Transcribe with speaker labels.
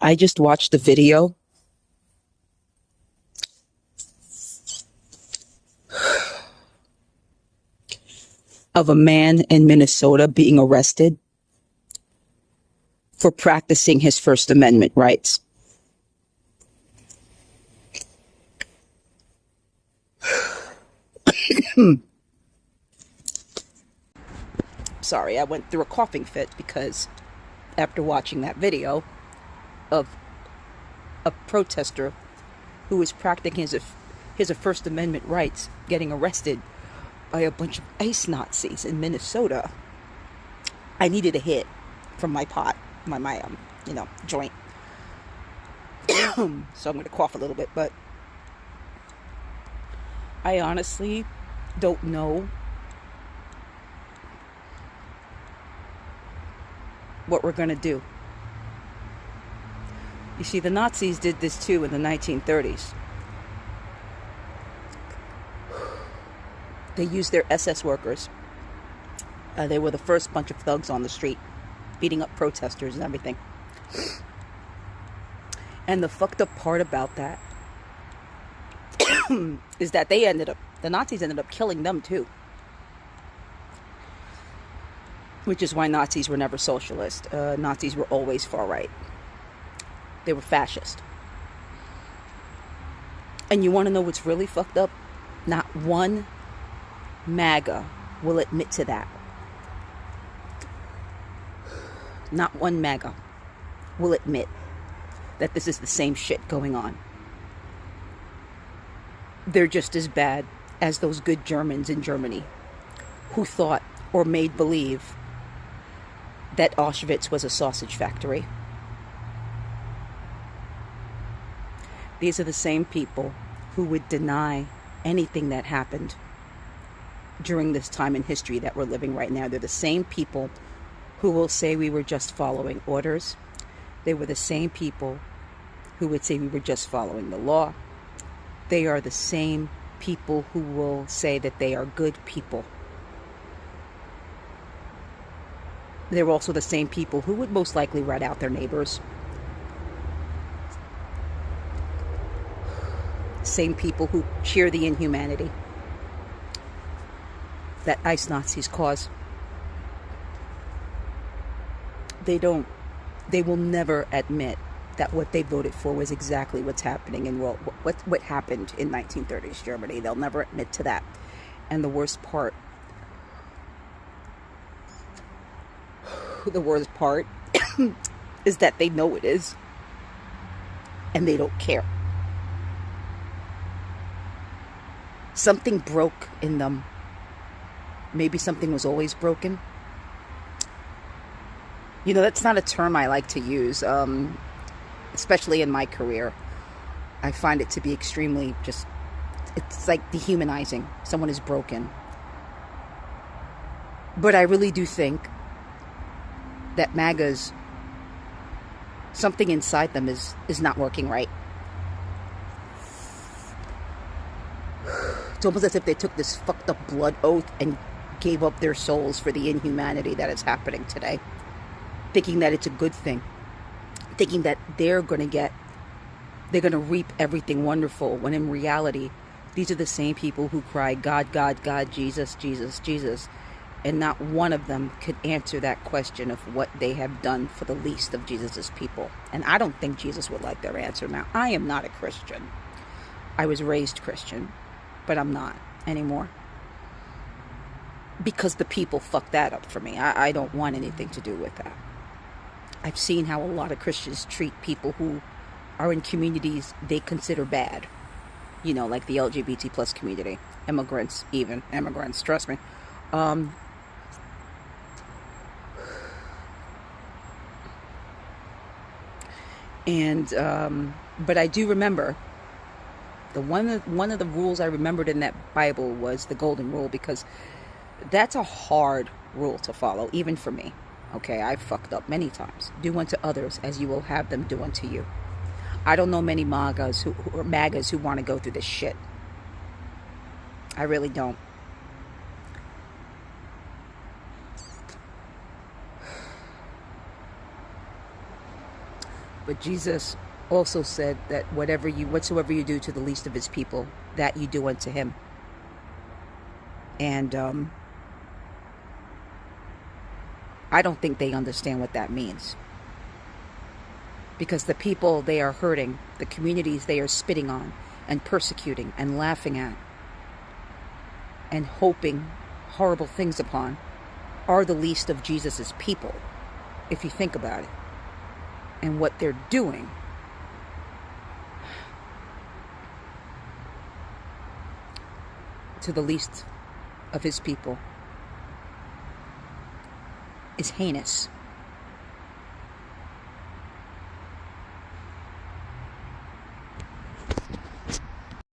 Speaker 1: I just watched the video of a man in Minnesota being arrested for practicing his First Amendment rights. Sorry, I went through a coughing fit because after watching that video of a protester who was practicing his First Amendment rights getting arrested by a bunch of ICE Nazis in Minnesota, I needed a hit from my pot, my joint. So I'm going to cough a little bit, but I honestly don't know what we're going to do. You see, the Nazis did this too in the 1930s. They used their SS workers. They were the first bunch of thugs on the street, beating up protesters and everything. And the fucked up part about that is that the Nazis ended up killing them too. Which is why Nazis were never socialist. Nazis were always far right. They were fascist. And you want to know what's really fucked up? Not one MAGA will admit to that. Not one MAGA will admit that this is the same shit going on. They're just as bad as those good Germans in Germany who thought or made believe that Auschwitz was a sausage factory. These are the same people who would deny anything that happened during this time in history that we're living right now. They're the same people who will say we were just following orders. They were the same people who would say we were just following the law. They are the same people who will say that they are good people. They're also the same people who would most likely rat out their neighbors. Same people who cheer the inhumanity that ICE Nazis cause. They will never admit that what they voted for was exactly what's happening in what happened in 1930s Germany. They'll never admit to that. And the worst part is that they know it is, and they don't care. Something broke in them. Maybe something was always broken. You know, that's not a term I like to use, especially in my career. I find it to be extremely it's like dehumanizing. Someone is broken. But I really do think that MAGAs, something inside them is not working right. It's almost as if they took this fucked up blood oath and gave up their souls for the inhumanity that is happening today. Thinking that it's a good thing. Thinking that they're going to reap everything wonderful, when in reality, these are the same people who cry, God, God, God, Jesus, Jesus, Jesus. And not one of them could answer that question of what they have done for the least of Jesus's people. And I don't think Jesus would like their answer. Now, I am not a Christian. I was raised Christian, but I'm not anymore. Because the people fucked that up for me. I don't want anything to do with that. I've seen how a lot of Christians treat people who are in communities they consider bad. You know, like the LGBT plus community. Immigrants, trust me. But I do remember one of the rules I remembered in that Bible was the golden rule, because that's a hard rule to follow, even for me. Okay, I've fucked up many times. Do unto others as you will have them do unto you. I don't know many MAGAs who want to go through this shit. I really don't. But Jesus also said that whatsoever you do to the least of his people, that you do unto him. And I don't think they understand what that means. Because the people they are hurting, the communities they are spitting on and persecuting and laughing at and hoping horrible things upon, are the least of Jesus's people, if you think about it. And what they're doing to the least of his people is heinous.